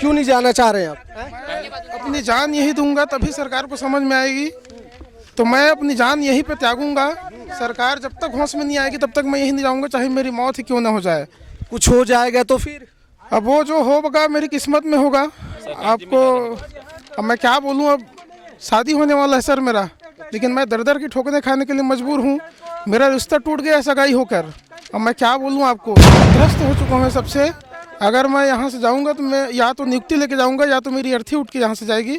क्यों नहीं जाना चाह रहे हैं आप? अपनी जान यही दूंगा तभी सरकार को समझ में आएगी। तो मैं अपनी जान यहीं पे त्यागूंगा। सरकार जब तक होश में नहीं आएगी तब तक मैं यहीं नहीं जाऊंगा, चाहे मेरी मौत ही क्यों ना हो जाए। कुछ हो जाएगा तो फिर अब वो जो होगा मेरी किस्मत में होगा। आपको अब मैं क्या बोलूं, अब शादी होने वाला है सर मेरा, लेकिन मैं दर दर की ठोकरें खाने के लिए मजबूर हूं। मेरा रिश्ता टूट गया सगाई होकर। अब मैं क्या बोलूं आपको, त्रस्त हो चुका हूं सबसे। अगर मैं यहाँ से जाऊंगा तो मैं या तो नियुक्ति लेके जाऊंगा या तो मेरी अर्थी उठ के यहाँ से जाएगी।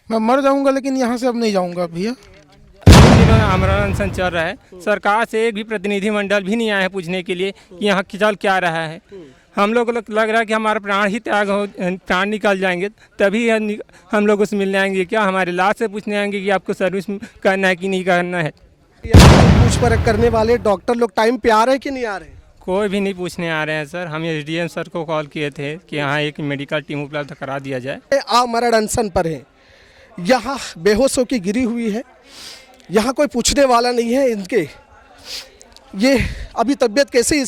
मैं मर जाऊंगा लेकिन यहाँ से अब नहीं जाऊंगा भैया। दिनों आमरण अनशन चल रहा है। सरकार से एक भी प्रतिनिधिमंडल भी नहीं आया है पूछने के लिए कि यहाँ चल क्या रहा है। हम लोग को लग रहा है कि हमारा प्राण ही त्याग हो, प्राण निकल जाएंगे तभी हम लोग उससे मिलने आएंगे। क्या हमारे लाश से पूछने आएंगे कि आपको सर्विस करना है कि नहीं करना है। पूछ परख करने वाले डॉक्टर लोग टाइम पे आ रहे हैं कि नहीं आ रहे हैं? कोई भी नहीं पूछने आ रहे हैं सर। हम एसडीएम सर को कॉल किए थे कि यहाँ एक मेडिकल टीम उपलब्ध करा दिया जाए। आमरण अनशन पर है, यहाँ बेहोश होकर गिरी हुई है, यहाँ कोई पूछने वाला नहीं है इनके। ये अभी तबीयत कैसी है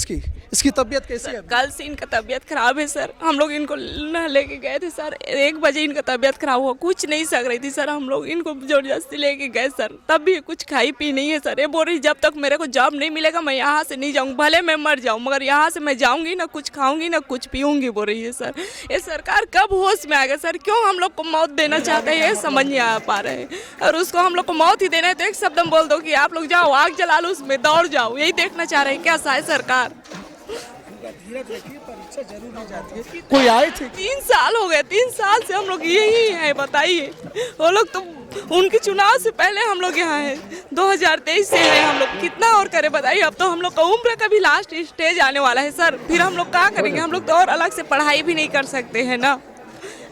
इसकी तबीयत कैसी है? कल से इनका तबीयत खराब है सर। हम लोग इनको लेके गए थे सर, 1 बजे इनका तबीयत खराब हुआ, कुछ नहीं सक रही थी सर। हम लोग इनको जबरदस्ती लेके गए सर, तब भी कुछ खाई पी नहीं है सर। ये बोल रही जब तक मेरे को जॉब नहीं मिलेगा मैं यहाँ से नहीं जाऊँगी, भले मैं मर जाऊँ मगर यहाँ से मैं जाऊँगी ना कुछ खाऊंगी ना कुछ पीऊँगी, बोल रही है सर। ये सरकार कब होश में आएगा सर? क्यों हम लोग को मौत देना चाहते हैं ये समझ नहीं आ पा रहे हैं। और उसको हम लोग को मौत ही देना है तो एक शब्द में बोल दो कि आप लोग जाओ आग जला लो, उसमें दौड़ जाओ, यही देखना चाह रहे हैं क्या है सरकार? कोई आए थे? 3 साल हो गए, 3 साल से हम लोग यही हैं। बताइए, वो लोग तो उनके चुनाव से पहले हम लोग यहाँ हैं, 2023 से हैं हम लोग। कितना और करें बताइए? अब तो हम लोग का उम्र का भी लास्ट स्टेज आने वाला है सर। फिर हम लोग क्या करेंगे? हम लोग तो और अलग से पढ़ाई भी नहीं कर सकते हैं ना,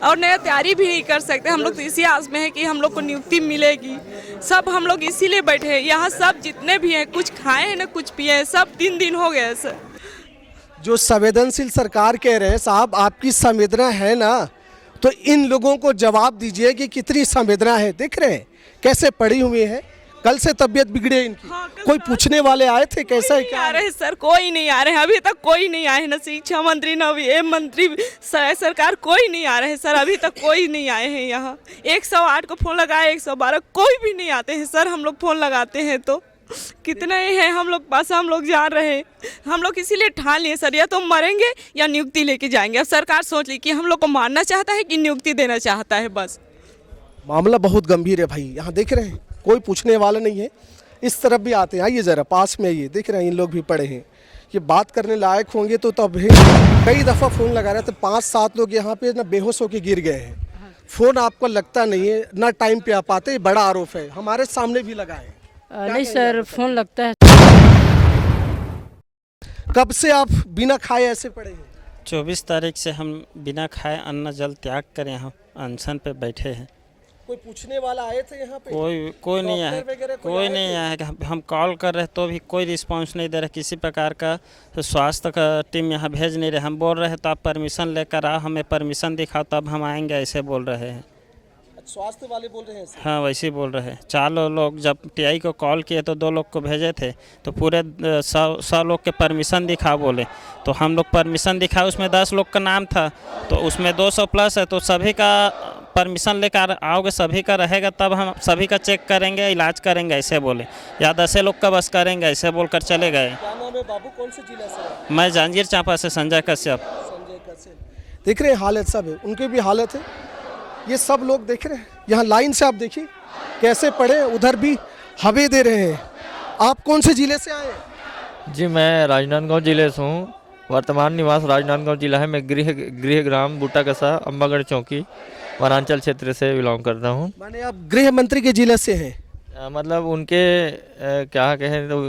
और नया तैयारी भी नहीं कर सकते। हम लोग तो इसी आस में है कि हम लोग को नियुक्ति मिलेगी। सब हम लोग इसीलिए बैठे हैं यहाँ। सब जितने भी हैं कुछ खाए हैं ना कुछ पिए हैं, सब 3 दिन हो गए सर। जो संवेदनशील सरकार कह रहे हैं साहब आपकी संवेदना है ना, तो इन लोगों को जवाब दीजिए कि कितनी संवेदना है। देख रहे हैं कैसे पड़ी हुई है, कल से तबीयत बिगड़े इनकी। हाँ, कोई पूछने वाले आए थे कैसा है क्या? आ रहे सर, कोई नहीं आ रहे हैं अभी तक। कोई नहीं आए हैं, न शिक्षा मंत्री न एम मंत्री, सरकार कोई नहीं आ रहे हैं सर। अभी तक कोई नहीं आए हैं यहाँ। 108 को फोन लगाए, 112 कोई भी नहीं आते हैं सर। हम लोग फोन लगाते हैं तो कितना ही है हम लोग पास, हम लोग जा रहे हैं। हम लोग इसीलिए ठान लिए सर, या तो मरेंगे या नियुक्ति लेके जाएंगे। अब सरकार सोच ली कि हम लोग को मारना चाहता है कि नियुक्ति देना चाहता है, बस। मामला बहुत गंभीर है भाई। यहाँ देख रहे हैं कोई पूछने वाला नहीं है। इस तरफ भी आते हैं, आइए ज़रा पास में आइए। देख रहे हैं इन लोग भी पड़े हैं, ये बात करने लायक होंगे तो तब है। कई दफ़ा फ़ोन लगा रहे थे, 5-7 लोग यहाँ पे ना बेहोश होकर गिर गए हैं। फ़ोन आपको लगता नहीं है ना टाइम पे आ पाते, बड़ा आरोप है। हमारे सामने भी लगा है। नहीं सर, फोन लगता है। कब से आप बिना खाए ऐसे पड़े हैं? 24 तारीख से हम बिना खाए अन्न जल त्याग कर यहाँ अनशन पे बैठे हैं। कोई पूछने वाला आए थे यहाँ पे? कोई नहीं आया, कोई नहीं आया है। हम कॉल कर रहे तो भी कोई रिस्पांस नहीं दे रहा किसी प्रकार का। तो स्वास्थ्य का टीम यहाँ भेज नहीं रहे। हम बोल रहे हैं तो आप परमिशन लेकर आओ, हमें परमिशन दिखाओ तब हम आएंगे, ऐसे बोल रहे हैं। स्वास्थ्य वाले बोल रहे हैं? हाँ वैसे ही बोल रहे हैं। 4 लोग जब टीआई को कॉल किए तो 2 लोग को भेजे थे, तो पूरे 100 लोग के परमिशन दिखा बोले। तो हम लोग परमिशन दिखाए, उसमें 10 लोग का नाम था, तो उसमें 200 प्लस है। तो सभी का परमिशन लेकर आओगे, सभी का रहेगा तब हम सभी का चेक करेंगे, इलाज करेंगे, ऐसे बोले। या 10 लोग का बस करेंगे, ऐसे बोलकर चले गए। क्या नाम है बाबू, कौन से जिला से? मैं जांजगीर चांपा से संजय कश्यप। देख रहे हैं हालत सब है, उनकी भी हालत है। ये सब लोग देख रहे हैं यहाँ लाइन से, आप देखिए कैसे पड़े। उधर भी हवे दे रहे हैं। आप कौन से जिले से आए हैं? जी मैं राजनांदगांव जिले से हूँ। वर्तमान निवास राजनांदगांव जिला है। मैं गृह ग्राम बूटाकसा अम्बागढ़ चौकी वनांचल क्षेत्र से बिलोंग करता हूँ। माने आप गृह मंत्री के जिले से हैं? मतलब उनके क्या कहें तो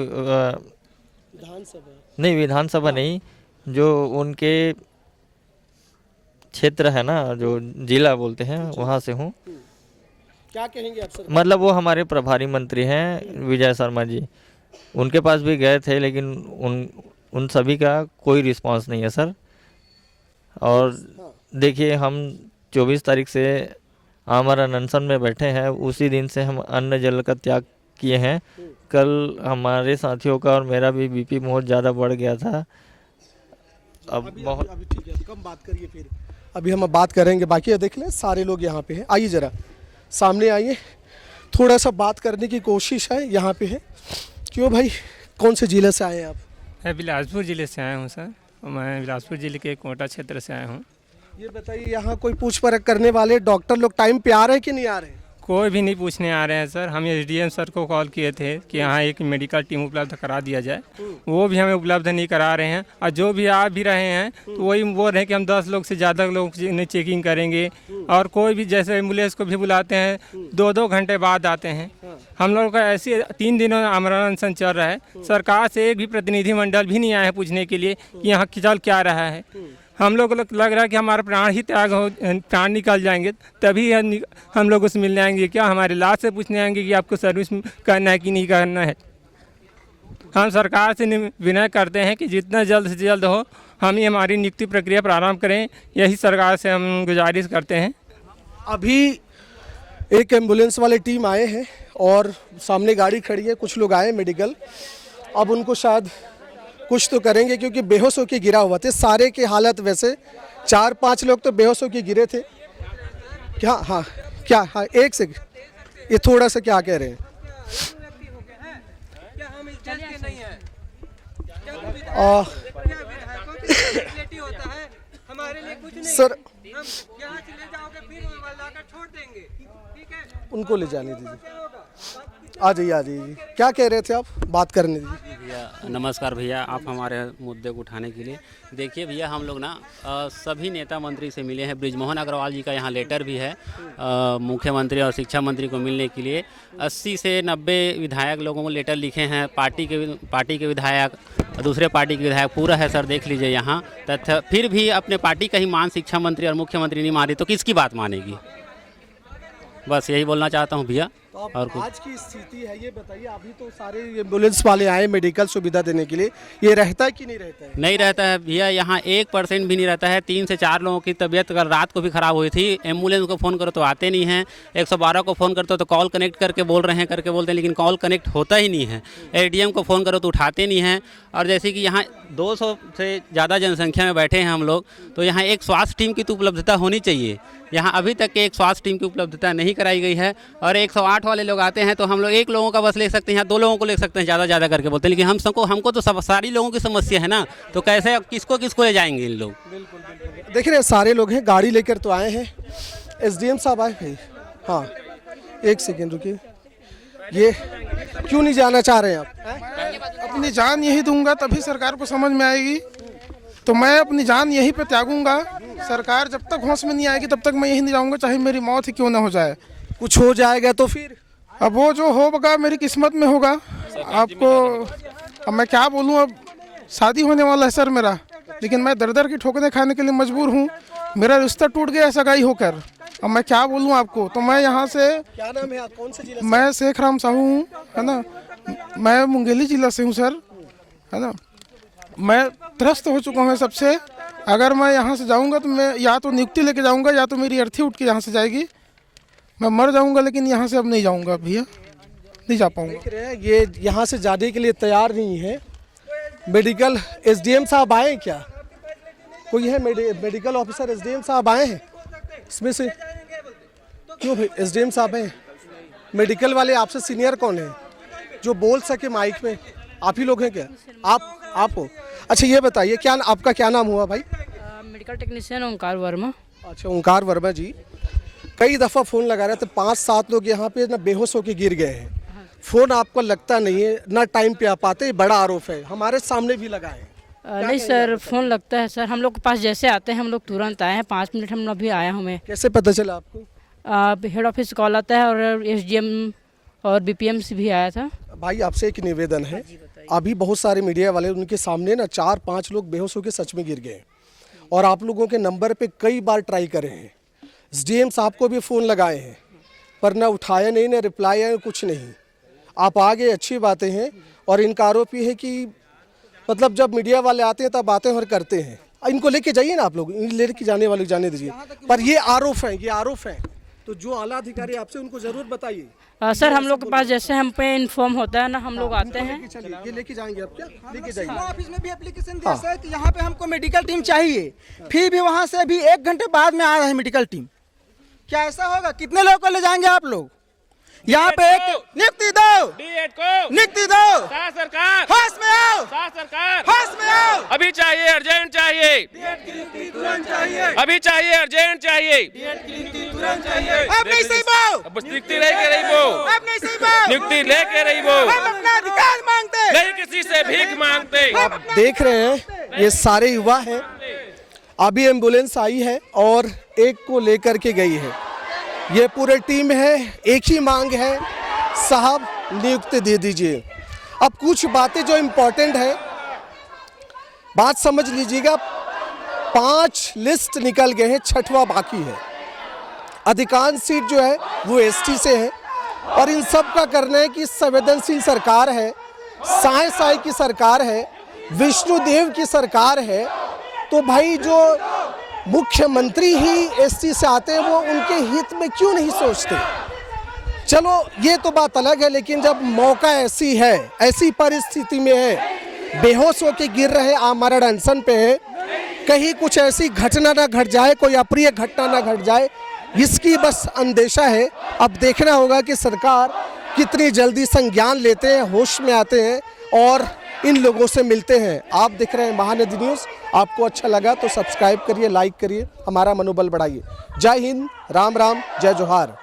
विधानसभा नहीं, विधानसभा नहीं, जो उनके क्षेत्र है ना, जो जिला बोलते हैं, वहाँ से हूँ। क्या कहेंगे आप सर? मतलब वो हमारे प्रभारी मंत्री हैं विजय शर्मा जी, उनके पास भी गए थे लेकिन उन सभी का कोई रिस्पांस नहीं है सर। और देखिए हम 24 तारीख से आमरण अनशन में बैठे हैं, उसी दिन से हम अन्न जल का त्याग किए हैं। कल हमारे साथियों का और मेरा भी बीपी बहुत ज़्यादा बढ़ गया था। अब बहुत अभी ठीक है, कम बात करिए फिर। अभी हम बात करेंगे, बाकी देख लें सारे लोग यहाँ पे हैं। आइए ज़रा सामने आइए, थोड़ा सा बात करने की कोशिश है यहाँ पे है। क्यों भाई, कौन से ज़िले से आए हैं आप? मैं बिलासपुर ज़िले से आया हूँ सर। मैं बिलासपुर ज़िले के कोटा क्षेत्र से आया हूँ। ये बताइए, यहाँ कोई पूछ परख करने वाले डॉक्टर लोग टाइम पे आ रहे हैं कि नहीं आ रहे हैं? कोई भी नहीं पूछने आ रहे हैं सर। हम एसडीएम सर को कॉल किए थे कि यहाँ एक मेडिकल टीम उपलब्ध करा दिया जाए, वो भी हमें उपलब्ध नहीं करा रहे हैं। और जो भी आ भी रहे हैं तो वही बोल रहे हैं कि हम 10 लोग से ज़्यादा लोग ने चेकिंग करेंगे। और कोई भी जैसे एम्बुलेंस को भी बुलाते हैं 2-2 घंटे बाद आते हैं। हम लोगों का ऐसे 3 दिनों आमरण अनशन चल रहा है। सरकार से एक भी प्रतिनिधिमंडल भी नहीं आया है पूछने के लिए कि यहाँ चल क्या रहा है। हम लोग को लग रहा है कि हमारा प्राण ही त्याग हो, प्राण निकल जाएंगे तभी हम लोग उससे मिलने आएंगे। क्या हमारे लाश से पूछने आएंगे कि आपको सर्विस करना है कि नहीं करना है। हम सरकार से विनय करते हैं कि जितना जल्द से जल्द हो हम ही हमारी नियुक्ति प्रक्रिया प्रारंभ करें, यही सरकार से हम गुजारिश करते हैं। अभी एक एम्बुलेंस वाले टीम आए हैं और सामने गाड़ी खड़ी है, कुछ लोग आए मेडिकल। अब उनको शायद कुछ तो करेंगे क्योंकि बेहोश होकर गिरा हुआ थे। सारे की हालत वैसे 4-5 लोग तो बेहोश होकर गिरे थे। क्या हाँ क्या हाँ एक सेकंड, ये थोड़ा सा क्या कह रहे हैं? सर उनको ले जाने दीजिए, आ जाइए। क्या कह रहे थे आप? बात करने दीजिए। भैया नमस्कार भैया, आप हमारे मुद्दे को उठाने के लिए। देखिए भैया, हम लोग ना सभी नेता मंत्री से मिले हैं। बृजमोहन अग्रवाल जी का यहाँ लेटर भी है मुख्यमंत्री और शिक्षा मंत्री को मिलने के लिए। 80 से 90 विधायक लोगों को लेटर लिखे हैं। पार्टी के विधायक, दूसरे पार्टी के विधायक, पूरा है सर, देख लीजिए यहाँ तथ्य। फिर भी अपने पार्टी का ही मान शिक्षा मंत्री और मुख्यमंत्री नहीं मान रही तो किसकी बात मानेगी? बस यही बोलना चाहता हूँ भैया। और आज की स्थिति है ये बताइए। अभी तो सारे एम्बुलेंस वाले आए मेडिकल सुविधा देने के लिए, ये रहता है कि नहीं रहता है? नहीं रहता है भैया, यहाँ 1% भी नहीं रहता है। 3 से 4 लोगों की तबीयत कल रात को भी ख़राब हुई थी। एम्बुलेंस को फ़ोन करो तो आते नहीं हैं। 112 को फ़ोन करते हो तो कॉल कनेक्ट करके बोल रहे हैं, करके बोलते हैं, लेकिन कॉल कनेक्ट होता ही नहीं है। एडीएम को फ़ोन करो तो उठाते नहीं हैं। और जैसे कि यहाँ 200 से ज़्यादा जनसंख्या में बैठे हैं हम लोग, तो यहाँ एक स्वास्थ्य टीम की तो उपलब्धता होनी चाहिए। यहाँ अभी तक के एक स्वास्थ्य टीम की उपलब्धता नहीं कराई गई है। और 108 वाले लोग आते हैं तो हम लोग 1 लोगों का बस ले सकते हैं या 2 लोगों को ले सकते हैं, ज़्यादा करके बोलते हैं। लेकिन हमको तो सारी लोगों की समस्या है ना, तो कैसे किसको ले जाएंगे इन लोग? देख रहे हैं सारे लोग हैं, गाड़ी लेकर तो आए हैं। एसडीएम साहब आए भाई। हाँ एक सेकेंड रुकिए, ये क्यों नहीं जाना चाह रहे हैं आप? अपनी जान यही दूंगा तभी सरकार को समझ में आएगी। तो मैं अपनी जान यहीं पे त्यागूंगा। सरकार जब तक होश में नहीं आएगी तब तक मैं यहीं नहीं जाऊंगा, चाहे मेरी मौत ही क्यों ना हो जाए। कुछ हो जाएगा तो फिर अब वो जो होगा मेरी किस्मत में होगा। आपको अब मैं क्या बोलूं, अब शादी होने वाला है सर मेरा, लेकिन मैं दर की ठोकरें खाने के लिए मजबूर हूं। मेरा रिश्ता टूट गया सगाई होकर। अब मैं क्या बोलूं आपको। तो मैं यहाँ से, क्या नाम है आप, कौन से जिला? मैं शेख राम साहू हूँ, है ना। मैं मुंगेली जिला से हूँ सर, है ना। मैं त्रस्त हो चुका हूँ सबसे। अगर मैं यहाँ से जाऊँगा तो मैं या तो नियुक्ति लेके जाऊँगा या तो मेरी अर्थी उठ के यहाँ से जाएगी। मैं मर जाऊँगा, लेकिन यहाँ से अब नहीं जाऊँगा भैया, नहीं जा पाऊँगा। देख रहे हैं ये यहाँ से जाने के लिए तैयार नहीं है। मेडिकल एसडीएम साहब आए हैं क्या? कोई है मेडिकल ऑफिसर? एसडीएम साहब आए हैं इसमें से? क्यों भाई एसडीएम साहब हैं? मेडिकल वाले आपसे सीनियर कौन है जो बोल सके माइक में? आप ही लोग हैं क्या? आप हो? अच्छा ये बताइए, क्या आपका क्या नाम हुआ भाई? मेडिकल टेक्नीशियन ओंकार वर्मा। अच्छा ओंकार वर्मा जी, कई दफ़ा फ़ोन लगा रहे थे। 5-7 लोग यहाँ पे ना बेहोश होकर गिर गए हैं। फ़ोन आपको लगता नहीं है, ना टाइम पे आ पाते, बड़ा आरोप है। हमारे सामने भी लगा है। नहीं सर, फ़ोन लगता है सर। हम लोग के पास जैसे आते हैं हम लोग तुरंत आए हैं। 5 मिनट हम अभी आया हूँ मैं। कैसे पता चला आपको? हेड ऑफिस कॉल आता है और एसडीएम और बीपीएम से भी आया था। भाई आपसे एक निवेदन है, अभी बहुत सारे मीडिया वाले उनके सामने ना 4-5 लोग बेहोश होकर सच में गिर गए और आप लोगों के नंबर पे कई बार ट्राई करे हैं। एसडीएम साहब को भी फ़ोन लगाए हैं पर ना उठाया नहीं, ना रिप्लाई आया, कुछ नहीं। आप आ गए, अच्छी बातें हैं। और इनका आरोप ये है कि मतलब जब मीडिया वाले आते हैं तब आते हैं और करते हैं। इनको लेके जाइए ना आप लोग, लेके जाने वाले जाने दीजिए। पर ये आरोप है, ये आरोप है। तो जो आला अधिकारी आपसे उनको जरूर बताइए। सर हम लोग के पास जैसे हम पे इन्फॉर्म होता है ना, हम लोग आते हैं। चलिए ये लेके जाएंगे आप, क्या लेके जाइए। ऑफिस में भी एप्लीकेशन दिया सर कि यहाँ पे हमको मेडिकल टीम चाहिए, फिर भी वहाँ से अभी 1 घंटे बाद में आ रहा है मेडिकल टीम। क्या ऐसा होगा? कितने लोगों को ले जाएंगे आप लोग? यहाँ पे एक नियुक्ति दो, नियुक्ति दो, सरकार होश में आओ, सरकार होश में आओ। अभी चाहिए, अर्जेंट चाहिए, अभी चाहिए, अर्जेंट चाहिए। अब नहीं सही बो, नियुक्ति लेके रही वो, अब नहीं सही बो, नियुक्ति लेके रही वो, हम अपना अधिकार मांगते, नहीं किसी से भीख मांगते। आप देख रहे हैं ये सारे युवा हैं। अभी एम्बुलेंस आई है और एक को लेकर के गई है। ये पूरी टीम है, एक ही मांग है, साहब नियुक्ति दे दीजिए। अब कुछ बातें जो इम्पोर्टेंट है, बात समझ लीजिएगा। 5 लिस्ट निकल गए हैं, 6वां बाकी है। अधिकांश सीट जो है वो एसटी से है और इन सब का करना है कि संवेदनशील सरकार है, साय साय की सरकार है, विष्णुदेव की सरकार है। तो भाई जो मुख्यमंत्री ही एसटी से आते हैं वो उनके हित में क्यों नहीं सोचते? चलो ये तो बात अलग है, लेकिन जब मौका ऐसी है, ऐसी परिस्थिति में है, बेहोश होकर गिर रहे, आमरण अनशन पे है, कहीं कुछ ऐसी घटना ना घट जाए, कोई अप्रिय घटना ना घट जाए, इसकी बस अंदेशा है। अब देखना होगा कि सरकार कितनी जल्दी संज्ञान लेते हैं, होश में आते हैं और इन लोगों से मिलते हैं। आप देख रहे हैं महानदी न्यूज़। आपको अच्छा लगा तो सब्सक्राइब करिए, लाइक करिए, हमारा मनोबल बढ़ाइए। जय हिंद, राम राम, जय जोहार।